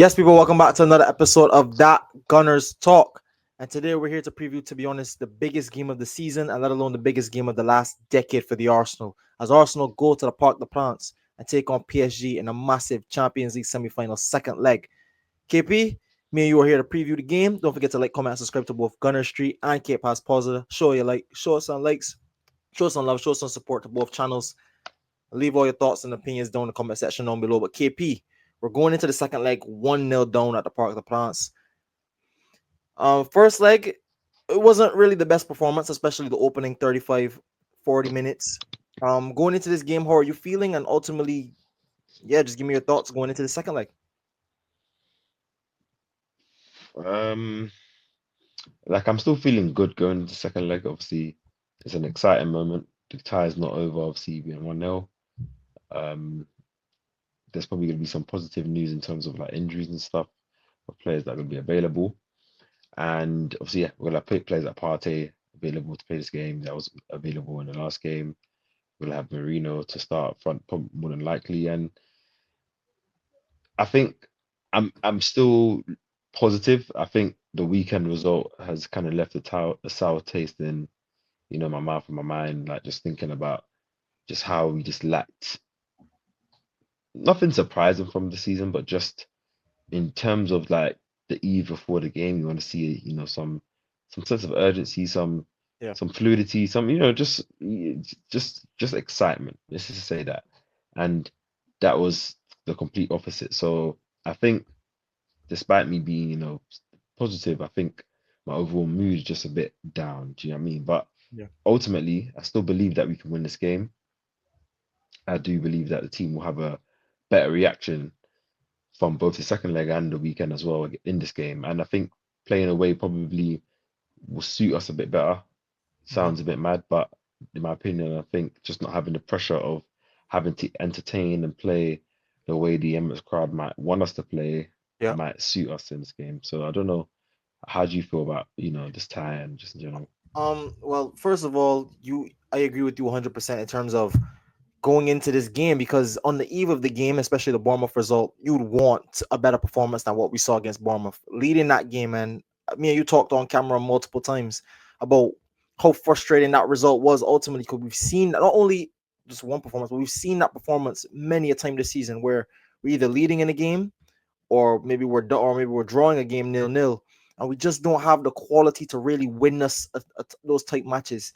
Yes, people, welcome back to another episode of That Gunners Talk. And today we're here to preview, to be honest, the biggest game of the season, and let alone the biggest game of the last decade for the Arsenal. As Arsenal go to the Parc des Princes and take on PSG in a massive Champions League semi-final second leg. KP, me and you are here to preview the game. Don't forget to like, comment, and subscribe to both Gunner Street and Cape Pass Positive. Show us some likes, show us some love, show us some support to both channels. Leave all your thoughts and opinions down in the comment section down below. But KP, we're going into the second leg 1-0 down at the Parc des Princes. First leg, it wasn't really the best performance, especially the opening 35, 40 minutes. Going into this game, how are you feeling? And ultimately, just give me your thoughts going into the second leg. Um, I'm still feeling good going into the second leg. Obviously, it's an exciting moment. The tie is not over. Obviously, being 1-0. Um, there's probably going to be some positive news in terms of like injuries and stuff of players that are going to be available. And obviously, yeah, we'll have players like Partey available to play this game. That was available in the last game. We'll have Marino to start up front, probably more than likely. And I think I'm still positive. I think the weekend result has kind of left a sour taste in my mouth and my mind, like just thinking about just how we just lacked nothing surprising from the season, but just in terms of like the eve before the game, you want to see, some sense of urgency, Yeah. some fluidity, some, just excitement. Let's just say that. And that was the complete opposite. So I think despite me being, positive, I think my overall mood is just a bit down. Do you know what I mean? But Yeah. ultimately, I still believe that we can win this game. I do believe that the team will have a better reaction from both the second leg and the weekend as well in this game. And I think playing away probably will suit us a bit better. Mhm. Sounds a bit mad, but in my opinion, I think just not having the pressure of having to entertain and play the way the Emirates crowd might want us to play Yeah. might suit us in this game. So I don't know. How do you feel about, this tie and just in general? Well, first of all, I agree with you 100% in terms of going into this game, because on the eve of the game, especially the Bournemouth result, you'd want a better performance than what we saw against Bournemouth leading that game. And me and you talked on camera multiple times about how frustrating that result was ultimately, because we've seen not only just one performance, but we've seen that performance many a time this season where we're either leading in a game or maybe we're drawing a game 0-0, and we just don't have the quality to really win us those type matches.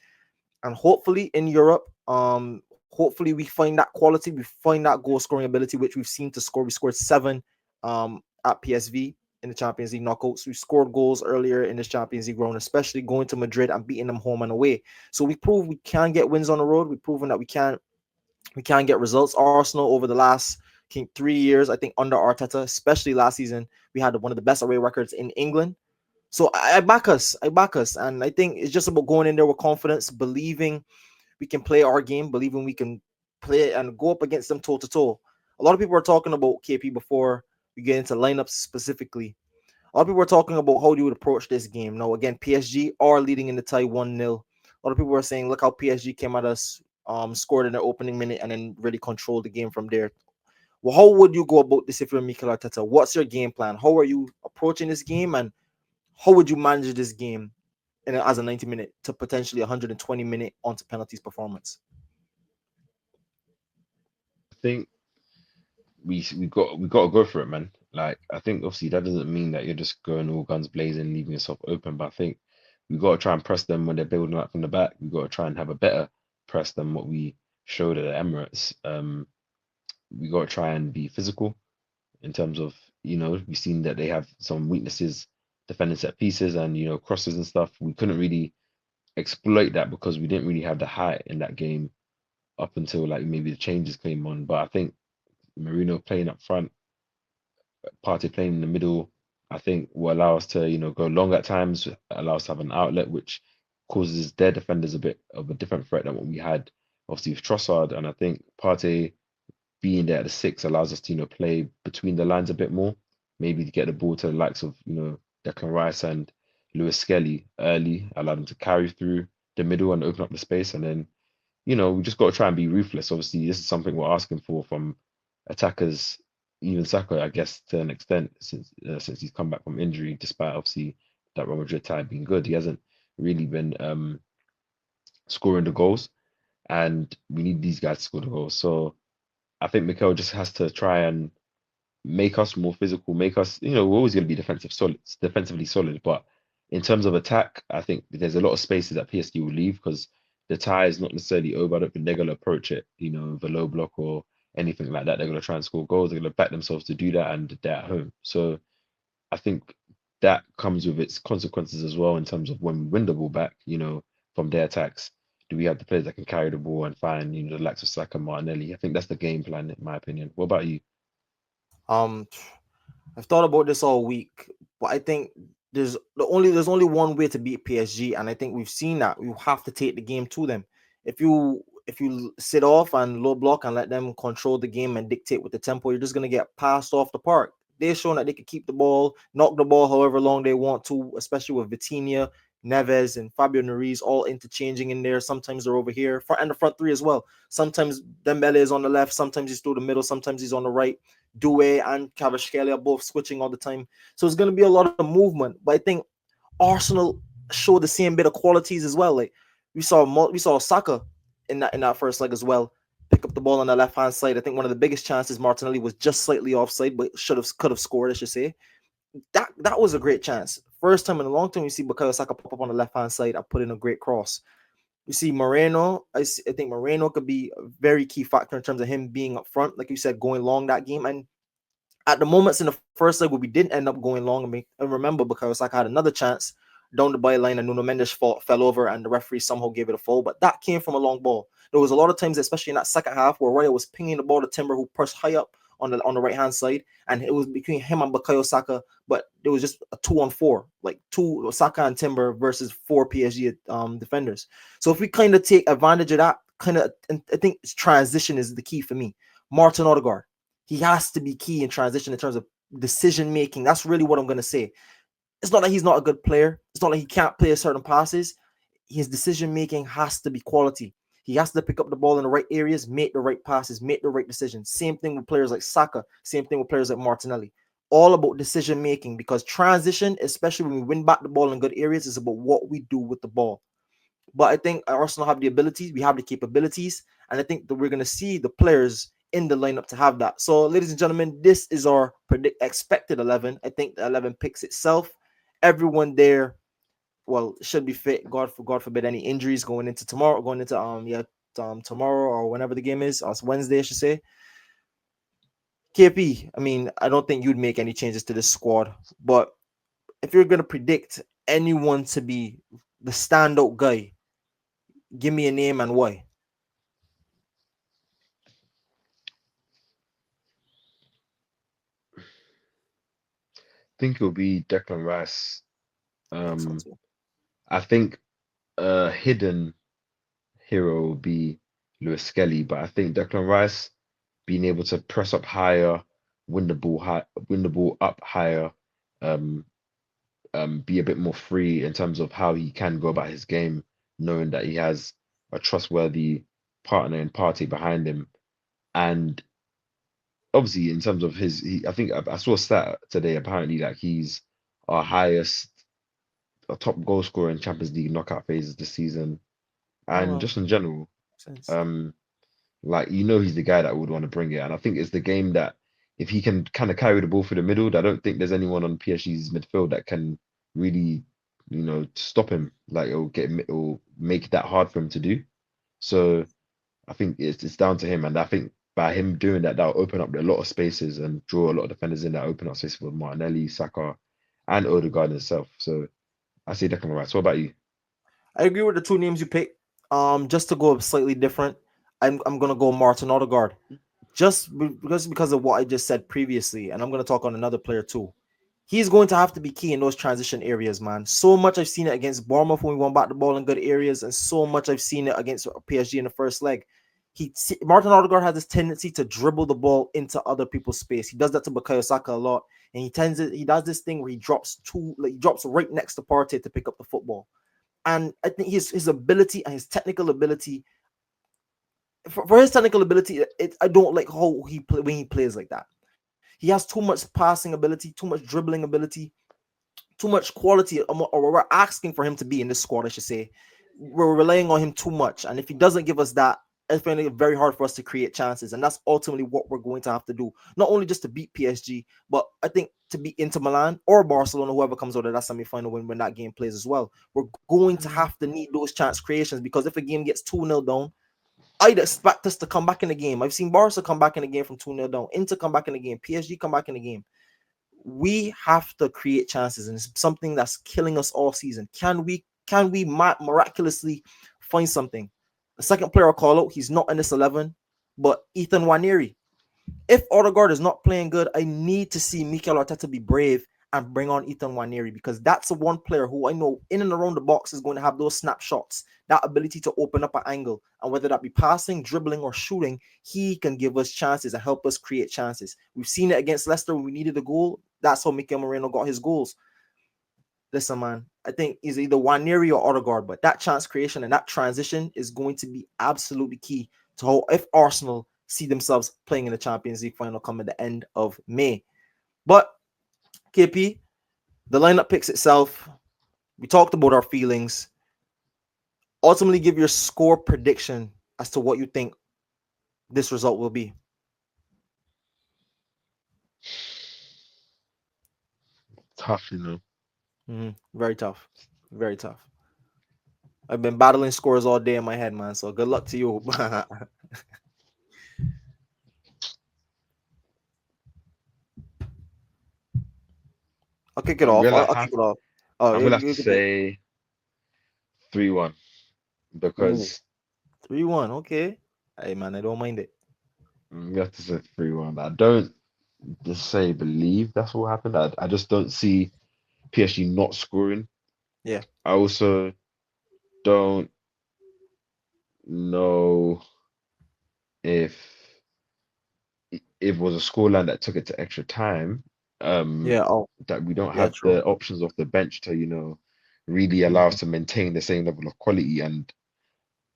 And hopefully in Europe, hopefully we find that quality, we find that goal scoring ability, which we've seen to score. We scored seven at PSV in the Champions League knockouts. We scored goals earlier in this Champions League round, especially going to Madrid and beating them home and away. So we proved we can get wins on the road. We've proven that we can get results. Arsenal over the last 3 years, I think under Arteta, especially last season, we had one of the best away records in England. So I back us. I back us. And I think it's just about going in there with confidence, believing we can play our game, believing we can play and go up against them toe to toe. A lot of people are talking about KP before we get into lineups specifically. A lot of people are talking about how you would approach this game. Now, again, PSG are leading in the tie 1-0. A lot of people are saying, look how PSG came at us, scored in their opening minute, and then really controlled the game from there. Well, how would you go about this if you're Mikel Arteta? What's your game plan? How are you approaching this game, and how would you manage this game as a 90-minute to potentially 120-minute onto penalties performance? I think we got to go for it, man. Like I think obviously that doesn't mean that you're just going all guns blazing, leaving yourself open. But I think we got to try and press them when they're building up from the back. We got to try and have a better press than what we showed at the Emirates. We got to try and be physical in terms of we've seen that they have some weaknesses defending set pieces and crosses and stuff. We couldn't really exploit that because we didn't really have the height in that game up until like maybe the changes came on. But I think Marino playing up front, Partey playing in the middle, I think will allow us to, go long at times, allow us to have an outlet, which causes their defenders a bit of a different threat than what we had, obviously, with Trossard. And I think Partey being there at the six allows us to, play between the lines a bit more, maybe to get the ball to the likes of, Declan Rice and Lewis Skelly early, allow them to carry through the middle and open up the space. And then, we just got to try and be ruthless. Obviously, this is something we're asking for from attackers, even Saka, I guess, to an extent, since he's come back from injury, despite obviously that Real Madrid tie being good, he hasn't really been scoring the goals, and we need these guys to score the goals. So I think Mikel just has to try and make us more physical, make us, we're always going to be defensively solid, but in terms of attack, I think there's a lot of spaces that PSG will leave because the tie is not necessarily over. I don't think they're going to approach it, with a low block or anything like that. They're going to try and score goals. They're going to back themselves to do that, and they're at home. So I think that comes with its consequences as well in terms of when we win the ball back, from their attacks. Do we have the players that can carry the ball and find, the likes of Saka, Martinelli? I think that's the game plan, in my opinion. What about you? Um, I've thought about this all week, but I think there's only one way to beat PSG, and I think we've seen that. You have to take the game to them. If you sit off and low block and let them control the game and dictate with the tempo, you're just gonna get passed off the park. They've shown that they can keep the ball, knock the ball however long they want to, especially with Vitinha, Neves, and Fabio Nuriz all interchanging in there. Sometimes they're over here, front and the front three as well. Sometimes Dembele is on the left, sometimes he's through the middle, sometimes he's on the right. Due and Kvaratskhelia are both switching all the time. So it's going to be a lot of movement. But I think Arsenal showed the same bit of qualities as well. Like we saw Saka in that first leg as well. Pick up the ball on the left hand side. I think one of the biggest chances Martinelli was just slightly offside, but could have scored, I should say. That was a great chance. First time in a long time you see Bukayo Saka pop up on the left hand side. I put in a great cross. You see Moreno. I think Moreno could be a very key factor in terms of him being up front, like you said, going long that game. And at the moments in the first leg where we didn't end up going long, and remember because Saka had another chance down the byline and Nuno Mendes fell over and the referee somehow gave it a foul, but that came from a long ball. There was a lot of times, especially in that second half, where Roya was pinging the ball to Timber, who pressed high up on the right hand side, and it was between him and Bukayo Saka, but it was just a 2-on-4, like two Saka and Timber versus four PSG defenders. So if we kind of take advantage of that, I think transition is the key for me. Martin Odegaard, he has to be key in transition in terms of decision making. That's really what I'm going to say. It's not that he's not a good player. It's not like he can't play certain passes. His decision making has to be quality. He has to pick up the ball in the right areas, make the right passes, make the right decisions. Same thing with players like Saka. Same thing with players like Martinelli. All about decision making, because transition, especially when we win back the ball in good areas, is about what we do with the ball. But I think Arsenal have the abilities, we have the capabilities, and I think that we're going to see the players in the lineup to have that. So, ladies and gentlemen, this is our expected 11. I think the 11 picks itself. Everyone there, well, should be fit. God forbid any injuries going into tomorrow, tomorrow or whenever the game is. Or it's Wednesday, I should say. KP, I mean, I don't think you'd make any changes to this squad, but if you're going to predict anyone to be the standout guy, give me a name and why. I think it'll be Declan Rice. I think so Um, too. I think a hidden hero will be Lewis Skelly, but I think Declan Rice being able to press up higher, win the ball up higher, um, be a bit more free in terms of how he can go about his game, knowing that he has a trustworthy partner and party behind him. And obviously, in terms of I think I saw a stat today. Apparently, like he's our highest, a top goal scorer in Champions League knockout phases this season, Oh, and well, just in general. makes sense. Um, like he's the guy that would want to bring it, and I think it's the game that if he can kind of carry the ball through the middle, I don't think there's anyone on PSG's midfield that can really, stop him. Like it'll make that hard for him to do. So I think it's down to him, and I think by him doing that, that'll open up a lot of spaces and draw a lot of defenders in that open up space for Martinelli, Saka, and Odegaard himself. So I say Declan Rice. What about you? I agree with the two names you picked. Just to go slightly different, I'm gonna go Martin Odegaard, because of what I just said previously, and I'm gonna talk on another player too. He's going to have to be key in those transition areas, man. So much I've seen it against Bournemouth when we won back the ball in good areas, and so much I've seen it against PSG in the first leg. Martin Odegaard has this tendency to dribble the ball into other people's space. He does that to Bukayo Saka a lot, and he does this thing where he drops right next to Partey to pick up the football. And I think his ability and his technical ability, for his technical ability, I don't like how when he plays like that. He has too much passing ability, too much dribbling ability, too much quality, or we're asking for him to be in this squad, I should say. We're relying on him too much. And if he doesn't give us that, it's finding it very hard for us to create chances. And that's ultimately what we're going to have to do. Not only just to beat PSG, but I think to beat Inter Milan or Barcelona, whoever comes out of that semi-final when that game plays as well. We're going to have to need those chance creations, because if a game gets 2-0 down, I'd expect us to come back in the game. I've seen Barca come back in the game from 2-0 down, Inter come back in the game, PSG come back in the game. We have to create chances, and it's something that's killing us all season. Can we miraculously find something? The second player I'll call out, he's not in this 11, but Ethan Waneri. If Odegaard is not playing good, I need to see Mikel Arteta be brave and bring on Ethan Waneri, because that's the one player who I know in and around the box is going to have those snapshots, that ability to open up an angle, and whether that be passing, dribbling, or shooting, he can give us chances and help us create chances. We've seen it against Leicester when we needed a goal. That's how Mikel Moreno got his goals. Listen, man, I think he's either Waneri or Odegaard, but that chance creation and that transition is going to be absolutely key to how, if Arsenal see themselves playing in the Champions League final coming the end of May. But KP, the lineup picks itself. We talked about our feelings. Ultimately, give your score prediction as to what you think this result will be. Tough, you know. Very tough. Very tough. I've been battling scores all day in my head, man. So good luck to you. I'll kick it I'm off. gonna I'll have kick it off. Oh, I'm you, gonna have to you get the say 3-1 ooh, because 3-1. Okay. Hey, man, I don't mind it. I'm gonna have to say 3-1. I don't just say believe that's what happened. I just don't see PSG not scoring. Yeah. I also don't know if it was a scoreline that took it to extra time, um, Yeah. Oh, that we don't yeah, have true. the options off the bench to, really allow us Mhm. to maintain the same level of quality. And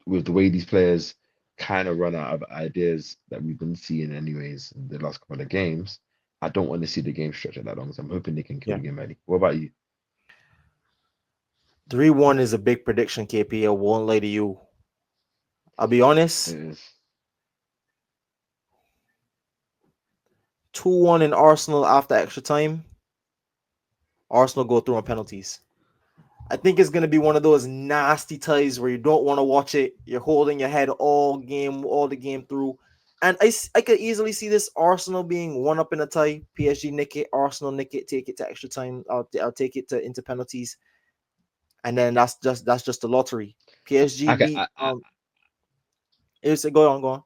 with the way these players kind of run out of ideas that we've been seeing anyways in the last couple of games, I don't want to see the game stretch out that long. So I'm hoping they can kill Yeah. the game early. What about you? 3-1 is a big prediction, KP. I won't lie to you. I'll be It honest. is. 2-1 in Arsenal after extra time. Arsenal go through on penalties. I think it's going to be one of those nasty ties where you don't want to watch it. You're holding your head all the game through. And I could easily see this Arsenal being one up in a tie. PSG nick it, Arsenal nick it, take it to extra time. I'll take it to into penalties, and then that's just the lottery. PSG I, ca- beat it's go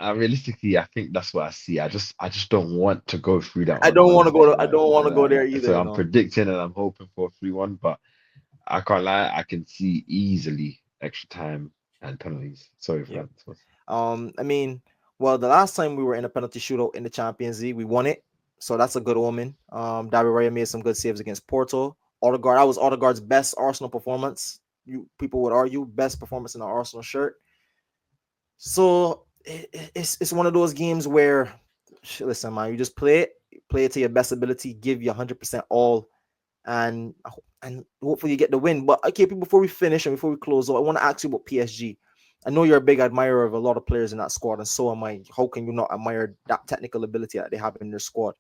on. realistically, I think that's what I see. I just don't want to go through that I on don't want to go Wednesday. to I don't want to go there either. So I'm predicting and I'm hoping for 3-1, but I can't lie, I can see easily extra time and penalties. Sorry for Yeah. that. I mean, well, the last time we were in a penalty shootout in the Champions League, we won it, so that's a good omen. David Raya made some good saves against Porto. Odegaard, that was Odegaard's best Arsenal performance. You people would argue best performance in an Arsenal shirt. So it's one of those games where, listen, man, you just play it to your best ability, give you 100% all, and hopefully you get the win. But okay, before we finish and before we close, I want to ask you about PSG. I know you're a big admirer of a lot of players in that squad, and so am I. How can you not admire that technical ability that they have in their squad?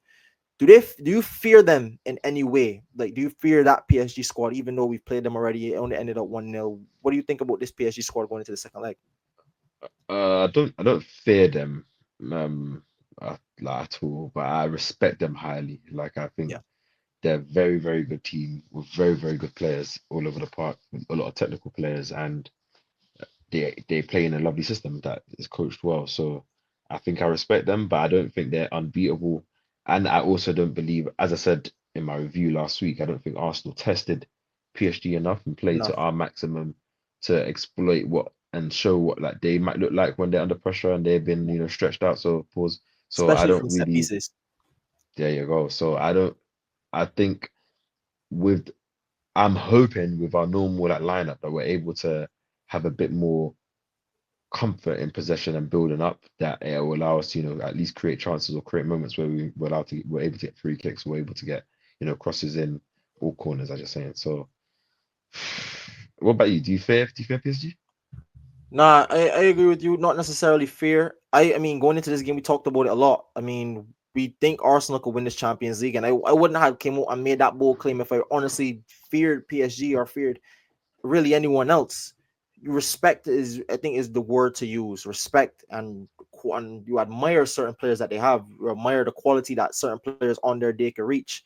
Do you fear them in any way? Like, do you fear that PSG squad, even though we've played them already? It only ended up 1-0. What do you think about this PSG squad going into the second leg? I don't fear them at all, but I respect them highly. Like I think Yeah, they're a very, very good team with very, very good players all over the park, with a lot of technical players, and they play in a lovely system that is coached well. So I think I respect them, but I don't think they're unbeatable. And I also don't believe, as I said in my review last week, I don't think Arsenal tested PSG enough and played to enough, our maximum to exploit what and show what like they might look like when they're under pressure and they've been, stretched out. So pause. So I especially don't from set really, pieces. there you go. So I think with I'm hoping with our normal like lineup that we're able to have a bit more comfort in possession and building up that it will allow us to, at least create chances or create moments where we're able to get free kicks, we're able to get, crosses in all corners, as you're saying. So, what about you? Do you fear PSG? Nah, I agree with you. Not necessarily fear. I mean, going into this game, we talked about it a lot. I mean, we think Arsenal could win this Champions League, and I wouldn't have came out and made that bold claim if I honestly feared PSG or feared really anyone else. Respect is, I think, is the word to use. Respect, and you admire certain players that they have. You admire the quality that certain players on their day can reach.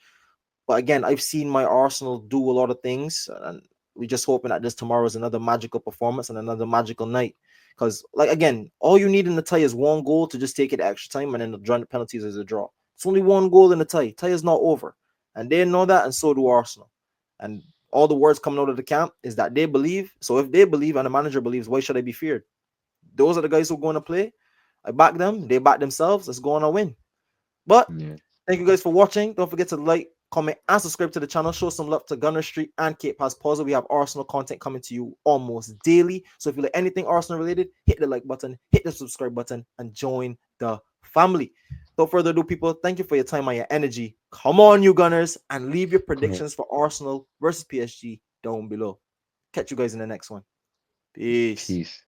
But again, I've seen my Arsenal do a lot of things, and we just hoping that this tomorrow is another magical performance and another magical night. Because, like, again, all you need in the tie is one goal to just take it extra time, and then the drawing penalties is a draw. It's only one goal in the tie. Tie is not over, and they know that, and so do Arsenal. And all the words coming out of the camp is that they believe. So if they believe and the manager believes, why should I be feared? Those are the guys who are going to play. I back them. They back themselves. Let's go on and win. But Yeah. thank you guys for watching. Don't forget to like, comment, and subscribe to the channel. Show some love to Gunner Street and Cape Pass Pause. We have Arsenal content coming to you almost daily. So if you like anything Arsenal related, hit the like button, hit the subscribe button, and join the family. Without further ado, people, thank you for your time and your energy. Come on, you Gunners, and leave your Come on. predictions for Arsenal versus PSG down below. Catch you guys in the next one. Peace. Peace.